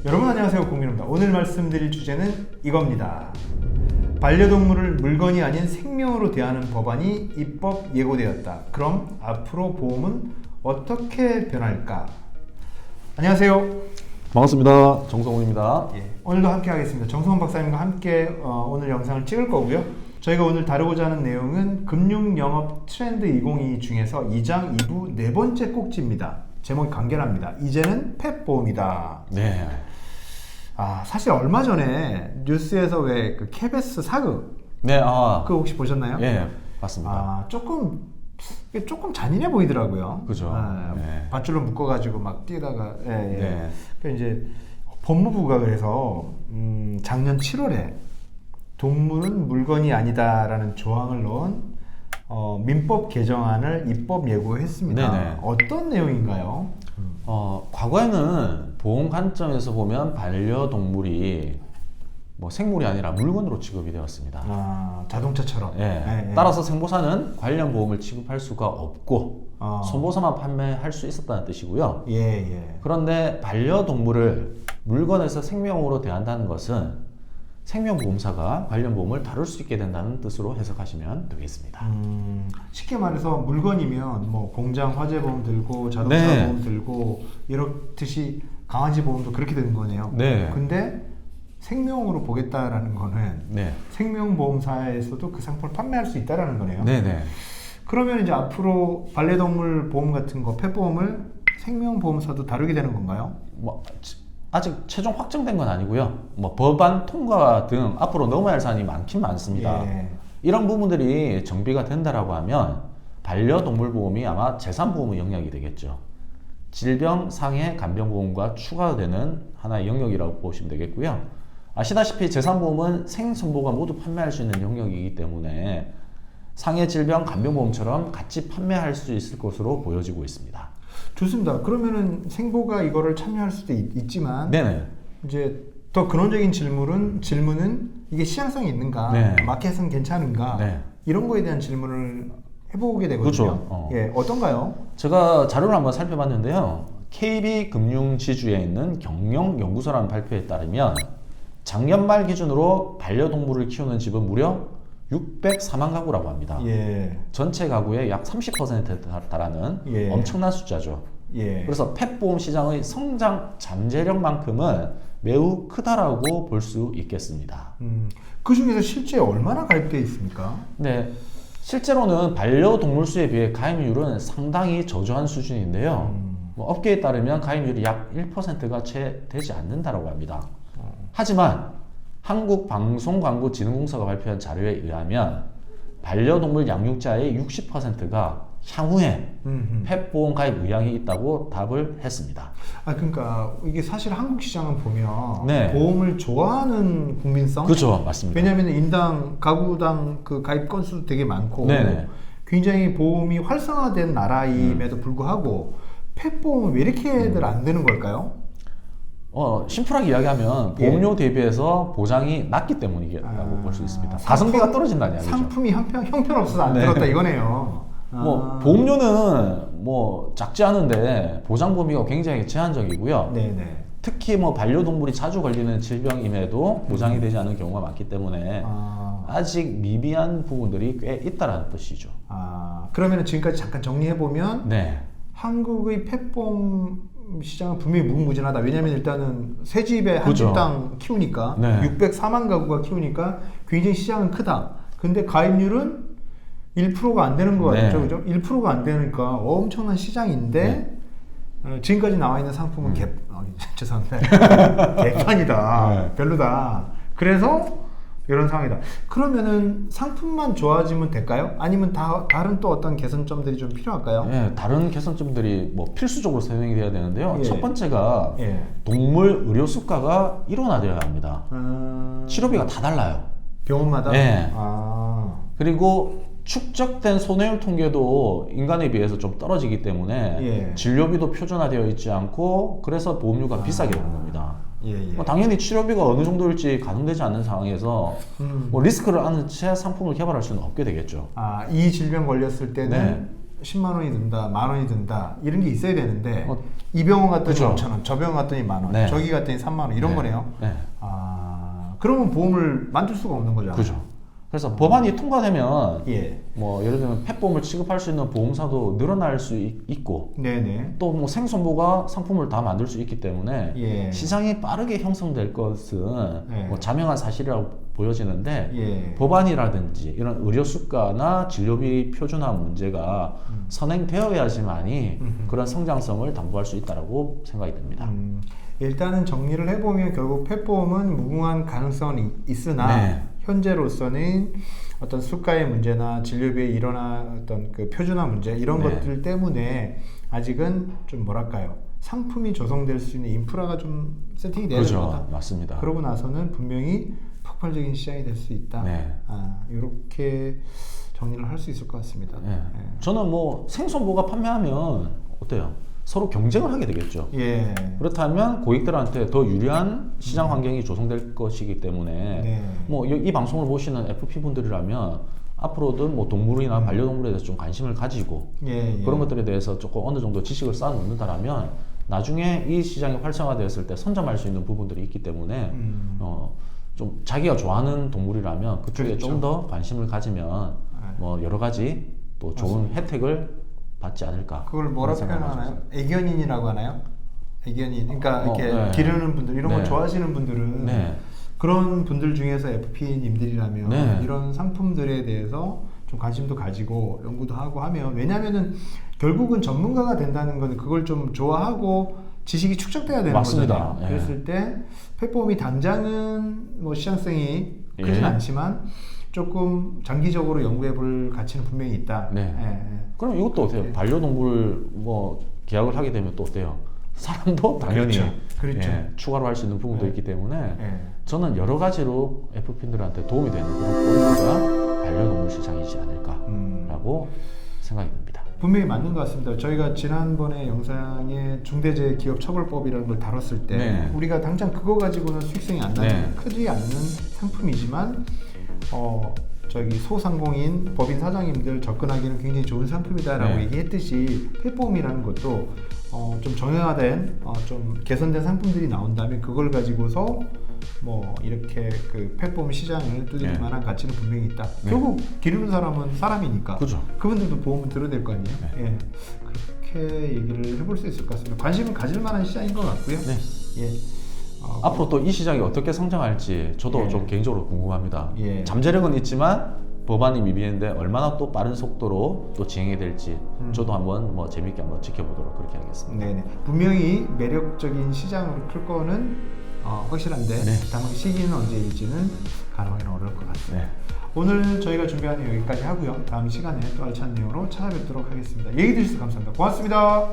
여러분 안녕하세요, 국민입니다. 오늘 말씀드릴 주제는 이겁니다. 반려동물을 물건이 아닌 생명으로 대하는 법안이 입법 예고되었다. 그럼 앞으로 보험은 어떻게 변할까? 안녕하세요. 반갑습니다. 정성훈입니다. 오늘도 함께 하겠습니다. 정성훈 박사님과 함께 오늘 영상을 찍을 거고요. 저희가 오늘 다루고자 하는 내용은 금융영업 트렌드 2022 중에서 2장 2부 네 번째 꼭지입니다. 제목이 간결합니다. 이제는 펫보험이다. 네. 사실 얼마 전에 뉴스에서 왜 그 케베스 사극 네, 그거 혹시 보셨나요? 예, 맞습니다. 조금 잔인해 보이더라고요. 그죠. 네. 밧줄로 묶어가지고 막 뛰다가 네. 그 이제 법무부가 그래서 작년 7월에 동물은 물건이 아니다라는 조항을 넣은 민법 개정안을 입법 예고했습니다. 네네. 어떤 내용인가요? 과거에는 보험 관점에서 보면 반려동물이 뭐 생물이 아니라 물건으로 취급이 되었습니다. 자동차처럼. 예. 따라서 생보사는 관련 보험을 취급할 수가 없고 손보사만 판매할 수 있었다는 뜻이고요. 그런데 반려동물을 물건에서 생명으로 대한다는 것은 생명보험사가 관련 보험을 다룰 수 있게 된다는 뜻으로 해석하시면 되겠습니다. 쉽게 말해서 물건이면 뭐 공장 화재 보험 들고 자동차 네. 보험 들고 이렇듯이 강아지 보험도 그렇게 되는 거네요. 네. 근데 생명으로 보겠다라는 거는 네. 생명보험사에서도 그 상품을 판매할 수 있다라는 거네요. 네네. 그러면 이제 앞으로 반려동물 보험 같은 거, 펫보험을 생명보험사도 다루게 되는 건가요? 뭐 아직 최종 확정된 건 아니고요. 뭐 법안 통과 등 앞으로 넘어야 할 사안이 많긴 많습니다. 이런 부분들이 정비가 된다라고 하면 반려동물 보험이 아마 재산보험의 영역이 되겠죠. 질병, 상해, 간병보험과 추가되는 하나의 영역이라고 보시면 되겠고요. 아시다시피 재산보험은 생선보가 모두 판매할 수 있는 영역이기 때문에 상해, 질병, 간병보험처럼 같이 판매할 수 있을 것으로 보여지고 있습니다. 좋습니다. 그러면은 생보가 이거를 참여할 수도 있지만 네네. 이제 더 근원적인 질문은 이게 시장성이 있는가, 네. 마켓은 괜찮은가, 네. 이런 거에 대한 질문을 해보게 되거든요. 그렇죠. 어떤가요? 제가 자료를 한번 살펴봤는데요. KB금융지주에 있는 경영연구소라는 발표에 따르면 작년 말 기준으로 반려동물을 키우는 집은 무려 604만 가구라고 합니다. 전체 가구의 약 30%에 달하는 엄청난 숫자죠. 그래서 펫보험 시장의 성장 잠재력만큼은 매우 크다라고 볼 수 있겠습니다. 그 중에서 실제 얼마나 가입되어 있습니까? 네, 실제로는 반려동물 수에 비해 가입률은 상당히 저조한 수준인데요. 뭐 업계에 따르면 가입률이 약 1%가 채 되지 않는다고 합니다. 하지만 한국방송광고진흥공사가 발표한 자료에 의하면 반려동물 양육자의 60%가 향후에 펫보험 가입 의향이 있다고 답을 했습니다. 그러니까 이게 사실 한국 시장을 보면 네. 보험을 좋아하는 국민성? 그렇죠, 맞습니다. 왜냐하면 인당 가구당 그 가입 건수도 되게 많고 네네. 굉장히 보험이 활성화된 나라임에도 불구하고 펫보험은 왜 이렇게들 안 되는 걸까요? 심플하게 이야기하면 보험료 대비해서 보장이 낮기 때문이라고 볼 수 있습니다. 가성비가 떨어진다는 이야기죠. 상품이 형편없어서 안 들었다 이거네요. 보험료는 뭐 작지 않은데 보장 범위가 굉장히 제한적이고요. 특히 뭐 반려동물이 자주 걸리는 질병임에도 보장이 되지 않는 경우가 많기 때문에 아직 미비한 부분들이 꽤 있다라는 뜻이죠. 그러면 지금까지 잠깐 정리해 보면 한국의 펫보험 시장은 분명히 무궁무진하다. 왜냐하면 일단은 새 집에 한 집당 키우니까 604만 가구가 키우니까 굉장히 시장은 크다. 근데 가입률은 1%가 안 되는 것 같죠, 그죠? 1%가 안 되니까 엄청난 시장인데 지금까지 나와 있는 상품은 죄송합니다. 개판이다. 별로다. 그래서 이런 상황이다. 그러면은 상품만 좋아지면 될까요? 아니면 다른 또 어떤 개선점들이 좀 필요할까요? 네, 다른 개선점들이 뭐 필수적으로 설명이 돼야 되는데요. 첫 번째가 동물 의료 수가가 일원화되어야 합니다. 치료비가 다 달라요. 병원마다? 그리고 축적된 손해율 통계도 인간에 비해서 좀 떨어지기 때문에 진료비도 표준화되어 있지 않고 그래서 보험료가 비싸게 되는 겁니다. 뭐 당연히 치료비가 어느 정도일지 가늠되지 않는 상황에서 뭐 리스크를 안은 채 상품을 개발할 수는 없게 되겠죠. 이 질병 걸렸을 때는 10만 원이 든다, 만 원이 든다 이런 게 있어야 되는데 이 병원 갔더니 그쵸. 5천 원, 저 병원 갔더니 만 원, 네. 저기 갔더니 3만 원 이런 네. 거네요. 네. 그러면 보험을 만들 수가 없는 거잖아요. 그죠. 그래서 법안이 통과되면 예. 뭐 예를 들면 펫보험을 취급할 수 있는 보험사도 늘어날 수 있고 네네. 또 뭐 생손보가 상품을 다 만들 수 있기 때문에 예. 시장이 빠르게 형성될 것은 예. 뭐 자명한 사실이라고 보여지는데 예. 법안이라든지 이런 의료 수가나 진료비 표준화 문제가 선행되어야지만이 그런 성장성을 담보할 수 있다라고 생각이 됩니다. 일단은 정리를 해보면 결국 펫보험은 무궁한 가능성은 있으나 네. 현재로서는 어떤 수가의 문제나 진료비에 일어난 어떤 그 표준화 문제 이런 네. 것들 때문에 아직은 좀 뭐랄까요 상품이 조성될 수 있는 인프라가 좀 세팅이 돼야 그렇죠. 됩니다. 맞습니다. 그러고 나서는 분명히 폭발적인 시장이 될 수 있다. 네. 이렇게 정리를 할 수 있을 것 같습니다. 네. 예. 저는 뭐 생손보가 판매하면 어때요? 서로 경쟁을 하게 되겠죠. 예. 그렇다면 고객들한테 더 유리한 시장 환경이 조성될 것이기 때문에 네. 뭐 이 방송을 보시는 FP 분들이라면 앞으로도 뭐 동물이나 반려동물에 대해서 좀 관심을 가지고 예. 그런 것들에 대해서 조금 어느 정도 지식을 쌓아 놓는다라면 나중에 이 시장이 활성화되었을 때 선점할 수 있는 부분들이 있기 때문에 좀 자기가 좋아하는 동물이라면 그쪽에 그렇죠. 좀 더 관심을 가지면 뭐 여러 가지 또 좋은 맞습니다. 혜택을 받지 않을까. 그걸 뭐라 그런 생각을 표현하나요? 가지고 애견인이라고 하나요? 애견인. 그러니까 이렇게 네. 기르는 분들 이런 걸 네. 좋아하시는 분들은 네. 그런 분들 중에서 FP님들이라면 네. 이런 상품들에 대해서 좀 관심도 가지고 연구도 하고 하면 왜냐하면은 결국은 전문가가 된다는 건 그걸 좀 좋아하고 지식이 축적돼야 되는 맞습니다. 거잖아요. 예. 그랬을 때 펫보험이 당장은 뭐 시장성이 크진 예. 않지만 조금 장기적으로 연구해볼 가치는 분명히 있다. 네. 예. 그럼 이것도 어때요? 예. 반려동물 뭐 계약을 하게 되면 또 어때요? 사람도 당연히 그렇죠. 예, 추가로 할 수 있는 부분도 네. 있기 때문에 예. 저는 여러 가지로 FP들한테 도움이 되는 그런 포인트가 반려동물 시장이지 않을까라고 생각이 듭니다. 분명히 맞는 것 같습니다. 저희가 지난번에 영상에 중대재해기업처벌법이라는 걸 다뤘을 때 네. 우리가 당장 그거 가지고는 수익성이 안 나는 네. 크지 않는 상품이지만 저기 소상공인 법인 사장님들 접근하기는 굉장히 좋은 상품이다라고 네. 얘기했듯이 펫보험이라는 것도 좀 정형화된 좀 개선된 상품들이 나온다면 그걸 가지고서 뭐 이렇게 그 펫보험 시장을 뚫릴 네. 만한 가치는 분명히 있다. 네. 결국 기르는 사람은 사람이니까 그죠. 그분들도 보험을 들어야 될 거 아니에요. 예. 그렇게 얘기를 해볼 수 있을 것 같습니다. 관심을 가질 만한 시장인 것 같고요. 네. 예. 앞으로 또 이 시장이 어떻게 성장할지 저도 예. 좀 개인적으로 궁금합니다. 예. 잠재력은 있지만 법안이 미비한데 얼마나 또 빠른 속도로 또 진행이 될지 저도 한번 뭐 재밌게 한번 지켜보도록 그렇게 하겠습니다. 네네. 분명히 매력적인 시장으로 클 거는 확실한데 네. 다만 시기는 언제일지는 가능하기는 어려울 것 같습니다. 네. 오늘 저희가 준비한 내용 여기까지 하고요. 다음 시간에 또 알찬 내용으로 찾아뵙도록 하겠습니다. 얘기 주셔서 감사합니다. 고맙습니다.